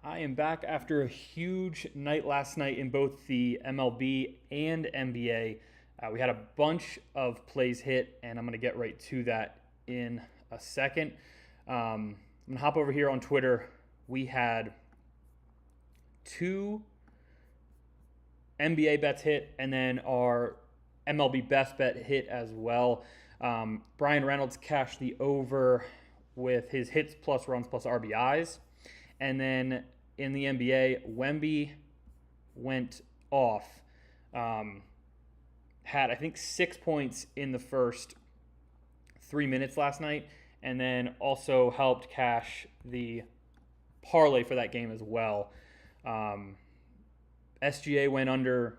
I am back after a huge night last night in both the MLB and NBA. We had a bunch of plays hit, and I'm going to get right to that in a second. I'm going to hop over here on Twitter. We had two NBA bets hit, and then our MLB best bet hit as well. Brian Reynolds cashed the over with his hits plus runs plus RBIs. And then in the NBA, Wemby went off. Had, I think, 6 points in the first 3 minutes last night, and then also helped cash the parlay for that game as well. SGA went under,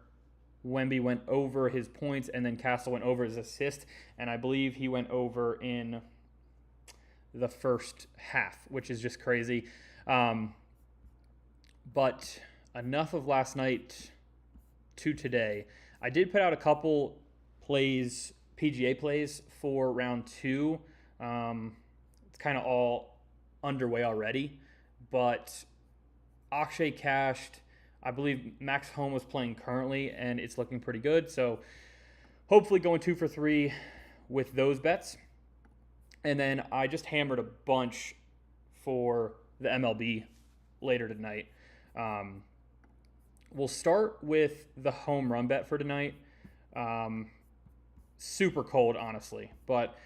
Wemby went over his points, and then Castle went over his assist, and I believe he went over in the first half, which is just crazy. But enough of last night to today. I did put out a couple plays, PGA plays for round two. It's kind of all underway already, but Akshay cashed. I believe Max Home was playing currently, and it's looking pretty good. So hopefully going 2 for 3 with those bets. And then I just hammered a bunch for the MLB later tonight. We'll start with the home run bet for tonight. Super cold, honestly, but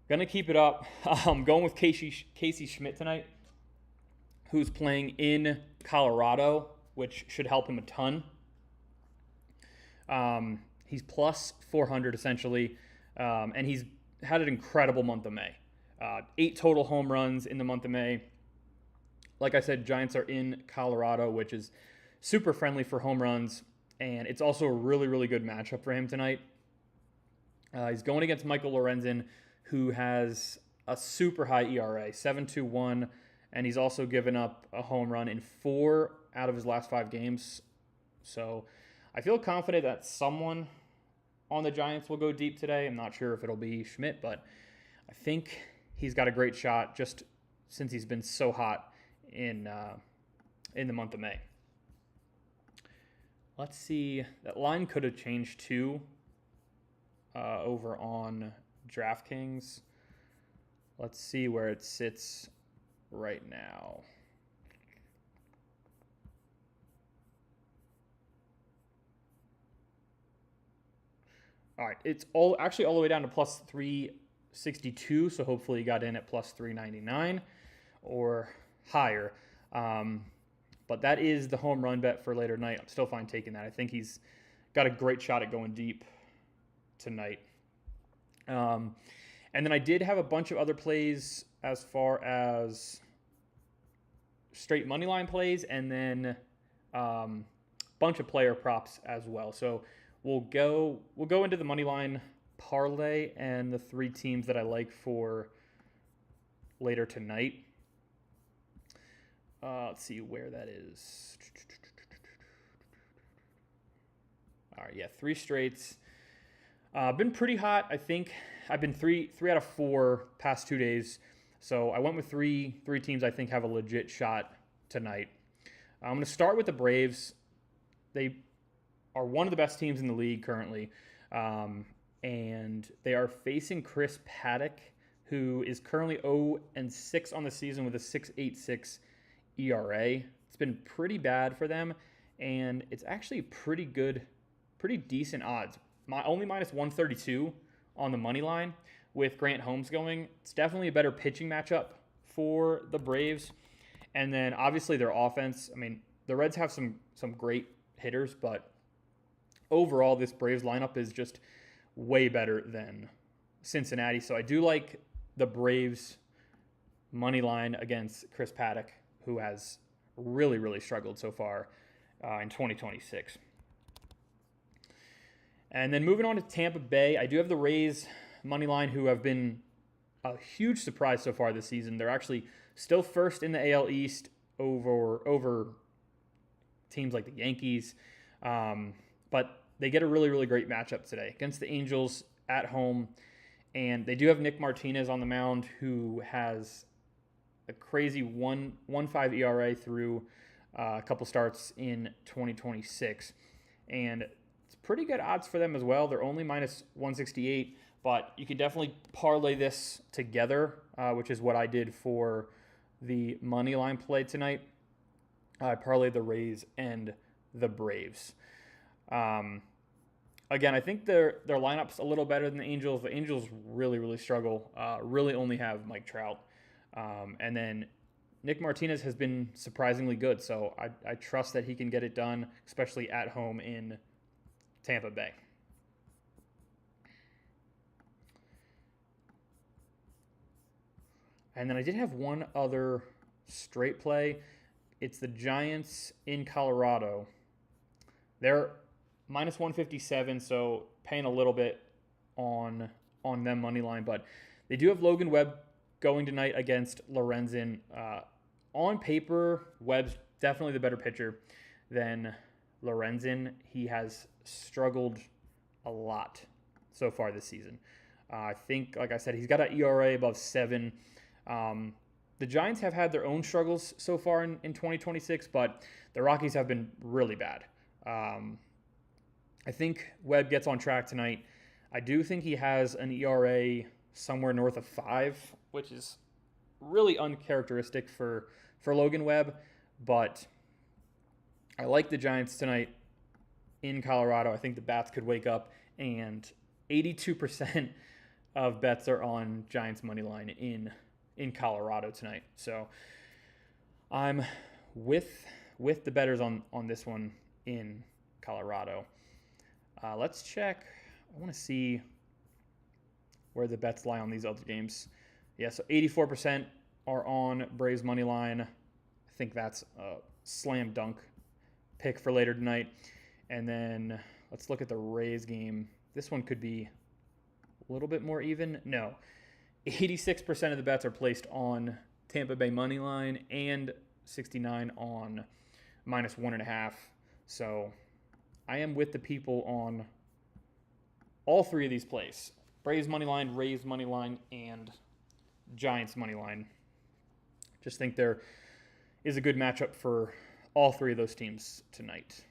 gonna keep it up. I'm going with Casey Schmidt tonight, who's playing in Colorado, which should help him a ton. He's plus 400 essentially, and he's had an incredible month of May. 8 total home runs in the month of May. Like I said, Giants are in Colorado, which is super friendly for home runs, and it's also a really, really good matchup for him tonight. He's going against Michael Lorenzen, who has a super high ERA, 7.21, and he's also given up a home run in 4 out of his last 5 games. So I feel confident that someone on the Giants will go deep today. I'm not sure if it'll be Schmidt, but I think he's got a great shot just since he's been so hot in the month of May. Let's see. That line could have changed too over on DraftKings. Let's see where it sits right now. All right, it's all the way down to plus 362, so hopefully you got in at plus 399 or higher. But that is the home run bet for later tonight. I'm still fine taking that. I think he's got a great shot at going deep tonight. And then I did have a bunch of other plays as far as straight money line plays, and then bunch of player props as well. So we'll go into the money line parlay and the 3 teams that I like for later tonight. Let's see where that is. All right, yeah, 3 straights. Been pretty hot, I think. I've been 3 out of 4 past 2 days. So I went with three teams I think have a legit shot tonight. I'm going to start with the Braves. They are one of the best teams in the league currently. And they are facing Chris Paddock, who is currently 0-6 on the season with a 6.86 ERA. It's been pretty bad for them, and it's actually pretty decent odds. Only minus 132 on the money line with Grant Holmes going. It's definitely a better pitching matchup for the Braves. And then obviously their offense. I mean, the Reds have some great hitters, but overall this Braves lineup is just way better than Cincinnati. So I do like the Braves money line against Chris Paddock, who has really, really struggled so far in 2026. And then moving on to Tampa Bay, I do have the Rays money line, who have been a huge surprise so far this season. They're actually still first in the AL East over teams like the Yankees. But they get a really, really great matchup today against the Angels at home. And they do have Nick Martinez on the mound, who has a crazy 1.15 ERA through a couple starts in 2026. And it's pretty good odds for them as well. They're only minus 168, but you can definitely parlay this together, which is what I did for the money line play tonight. I parlayed the Rays and the Braves. Again, I think their lineup's a little better than the Angels. The Angels really, really struggle. Really only have Mike Trout. And then Nick Martinez has been surprisingly good. So I trust that he can get it done, especially at home in Tampa Bay. And then I did have one other straight play. It's the Giants in Colorado. They're minus 157, so paying a little bit on them money line, but they do have Logan Webb going tonight against Lorenzen. On paper, Webb's definitely the better pitcher than Lorenzen. He has struggled a lot so far this season. I think, like I said, he's got an ERA above 7. The Giants have had their own struggles so far in 2026, but the Rockies have been really bad. I think Webb gets on track tonight. I do think he has an ERA somewhere north of 5, which is really uncharacteristic for Logan Webb, but I like the Giants tonight in Colorado. I think the bats could wake up, and 82% of bets are on Giants money line in Colorado tonight. So I'm with the bettors on this one in Colorado. Let's check. I want to see where the bets lie on these other games. Yeah, so 84% are on Braves money line. I think that's a slam dunk pick for later tonight. And then let's look at the Rays game. This one could be a little bit more even. No, 86% of the bets are placed on Tampa Bay money line and 69 on minus 1.5. So I am with the people on all three of these plays. Braves money line, Rays money line, and Giants money line. Just think there is a good matchup for all three of those teams tonight.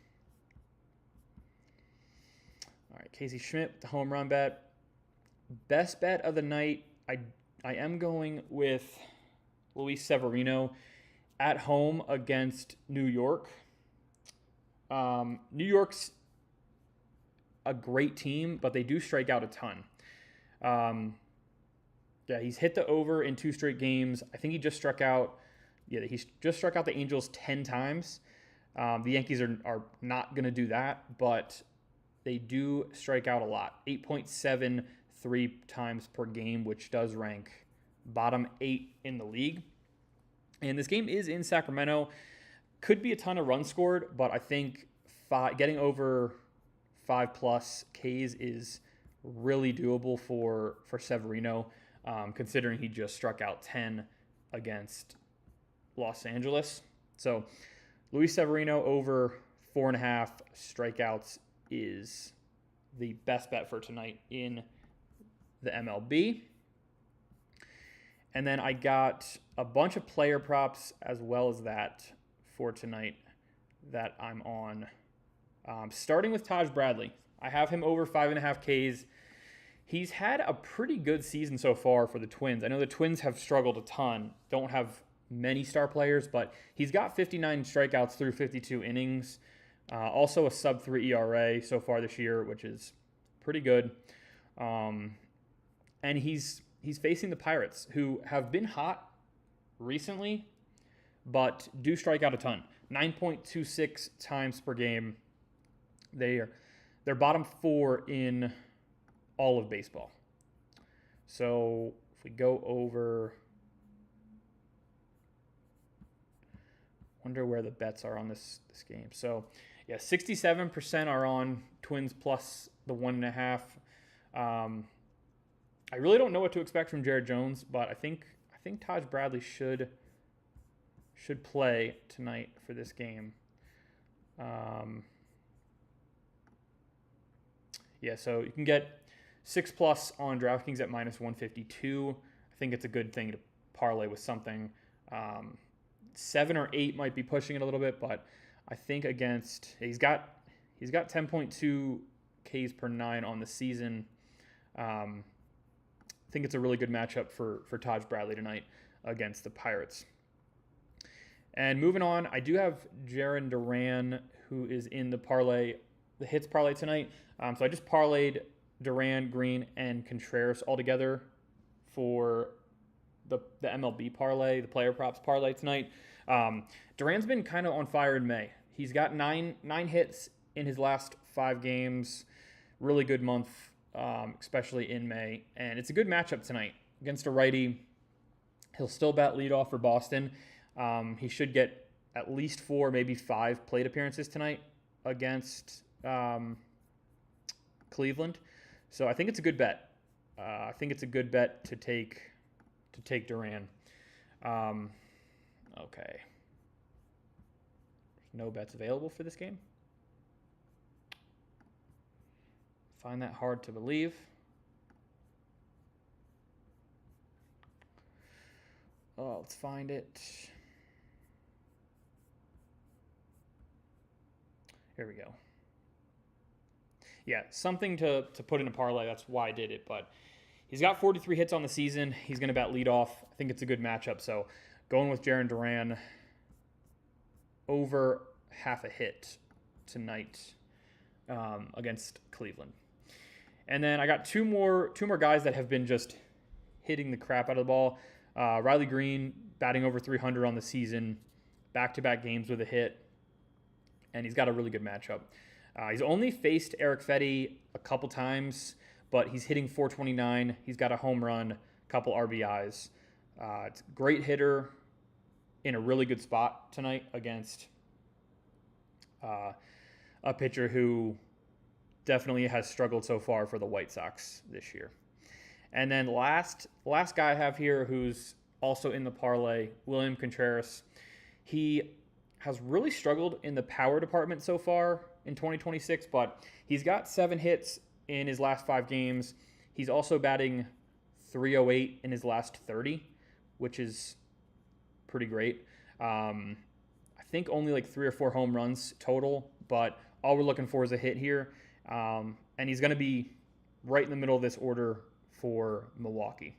All right, Casey Schmidt with the home run bet. Best bet of the night, I am going with Luis Severino at home against New York. New York's a great team, but they do strike out a ton. Yeah, he's hit the over in 2 straight games. I think he just struck out. Yeah, he's just struck out the Angels 10 times. The Yankees are not going to do that, but they do strike out a lot. 8.73 times per game, which does rank bottom 8 in the league. And this game is in Sacramento. Could be a ton of runs scored, but I think getting over 5+ Ks is really doable for Severino, considering he just struck out 10 against Los Angeles. So Luis Severino over 4.5 strikeouts is the best bet for tonight in the MLB. And then I got a bunch of player props as well as that for tonight that I'm on. Starting with Taj Bradley. I have him over 5.5 Ks. He's had a pretty good season so far for the Twins. I know the Twins have struggled a ton, don't have many star players, but he's got 59 strikeouts through 52 innings. Also a sub-3 ERA so far this year, which is pretty good. And he's facing the Pirates, who have been hot recently, but do strike out a ton. 9.26 times per game. They're bottom 4 in all of baseball. So if we go over, wonder where the bets are on this game. So yeah, 67% are on Twins plus the 1.5. I really don't know what to expect from Jared Jones, but I think Taj Bradley should play tonight for this game. Yeah, so you can get 6+ on DraftKings at minus 152. I think it's a good thing to parlay with something Um, 7 or 8 might be pushing it a little bit, but I think he's got 10.2 Ks per 9 on the season. I think it's a really good matchup for Taj Bradley tonight against the Pirates. And moving on, I do have Jarren Duran, who is in the hits parlay tonight. So I just parlayed Duran, Green, and Contreras all together for the MLB parlay, the player props parlay tonight. Duran's been kind of on fire in May. He's got nine hits in his last 5 games. Really good month, especially in May. And it's a good matchup tonight against a righty. He'll still bat leadoff for Boston. He should get at least 4, maybe 5 plate appearances tonight against Cleveland. So I think it's a good bet. I think it's a good bet to take Duran. Okay. There's no bets available for this game. Find that hard to believe. Oh, let's find it. Here we go. Yeah, something to put in a parlay. That's why I did it. But he's got 43 hits on the season. He's going to bat leadoff. I think it's a good matchup. So going with Jarren Duran over half a hit tonight against Cleveland. And then I got two more guys that have been just hitting the crap out of the ball. Riley Green batting over 300 on the season, back-to-back games with a hit, and he's got a really good matchup. He's only faced Eric Fetty a couple times, but he's hitting 429. He's got a home run, a couple RBIs. It's a great hitter in a really good spot tonight against a pitcher who definitely has struggled so far for the White Sox this year. And then last guy I have here who's also in the parlay, William Contreras. He has really struggled in the power department so far in 2026, but he's got 7 hits in his last 5 games. He's also batting .308 in his last 30, which is pretty great. I think only like 3 or 4 home runs total, but all we're looking for is a hit here. And he's going to be right in the middle of this order for Milwaukee.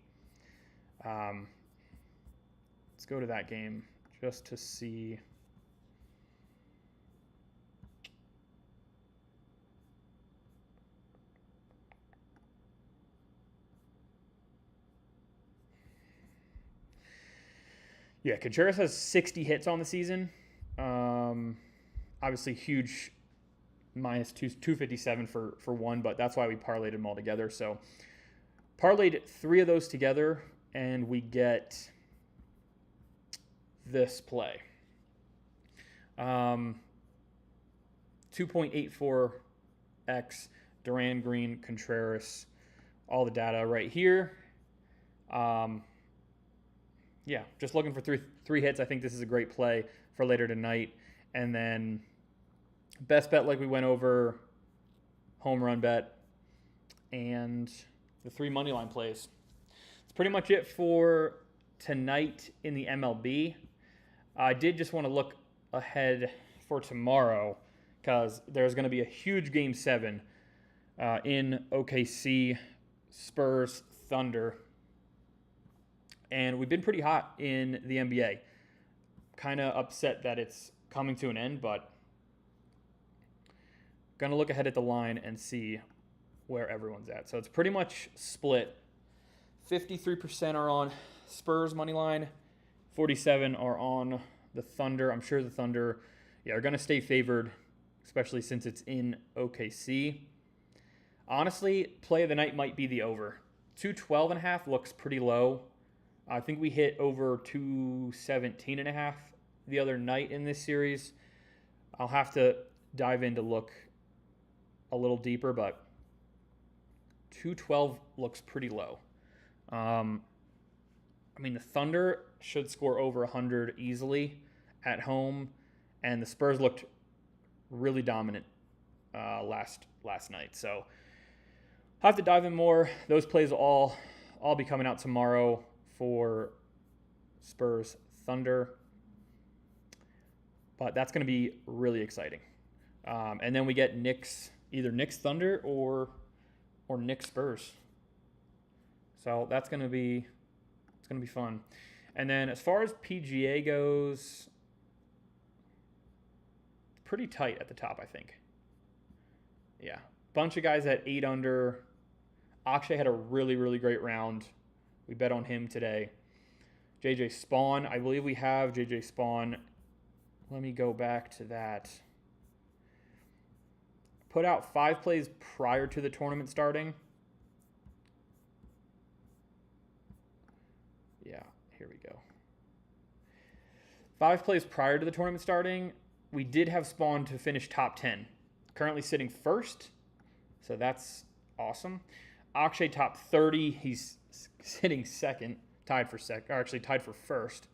Let's go to that game just to see. Yeah, Contreras has 60 hits on the season. Obviously huge minus 257 for one, but that's why we parlayed them all together. So parlayed 3 of those together, and we get this play. 2.84x Duran, Green, Contreras, all the data right here. Yeah, just looking for three hits. I think this is a great play for later tonight. And then best bet, like we went over, home run bet, and the 3 money line plays. That's pretty much it for tonight in the MLB. I did just want to look ahead for tomorrow because there's going to be a huge Game 7 in OKC, Spurs, Thunder. And we've been pretty hot in the NBA. Kind of upset that it's coming to an end, but going to look ahead at the line and see where everyone's at. So it's pretty much split. 53% are on Spurs money line. 47 are on the Thunder. I'm sure the Thunder are going to stay favored, especially since it's in OKC. Honestly, play of the night might be the over. 212.5 looks pretty low. I think we hit over 217.5 the other night in this series. I'll have to dive in to look a little deeper, but 212 looks pretty low. I mean, the Thunder should score over 100 easily at home, and the Spurs looked really dominant last night. So I'll have to dive in more. Those plays will all be coming out tomorrow for Spurs Thunder. But that's going to be really exciting. And then we get either Knicks Thunder or Knicks Spurs. So it's going to be fun. And then as far as PGA goes, pretty tight at the top, I think. Yeah. Bunch of guys at 8 under. Akshay had a really, really great round. We bet on him today. JJ Spawn, I believe we have JJ Spawn. Let me go back to that. Put out 5 plays prior to the tournament starting. Yeah, here we go. 5 plays prior to the tournament starting. We did have Spawn to finish top 10. Currently sitting first, so that's awesome. Akshay top 30. He's sitting second, tied for first.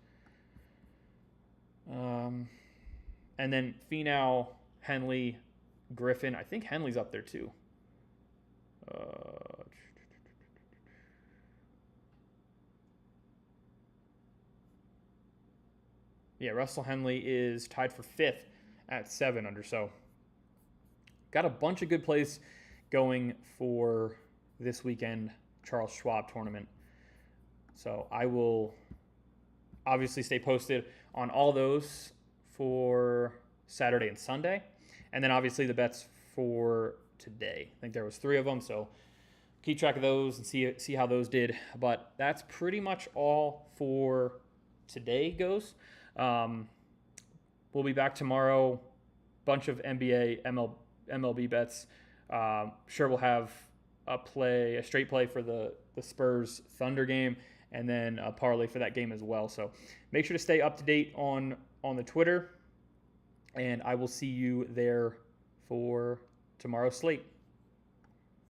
And then Finau, Henley, Griffin. I think Henley's up there too. Yeah, Russell Henley is tied for 5th at 7 under. So got a bunch of good plays going for this weekend Charles Schwab tournament. So I will obviously stay posted on all those for Saturday and Sunday. And then obviously the bets for today. I think there was 3 of them, so keep track of those and see how those did. But that's pretty much all for today goes. We'll be back tomorrow. Bunch of NBA, MLB bets. Sure, we'll have a straight play for the Spurs Thunder game, and then a parlay for that game as well. So make sure to stay up to date on the Twitter, and I will see you there for tomorrow's slate.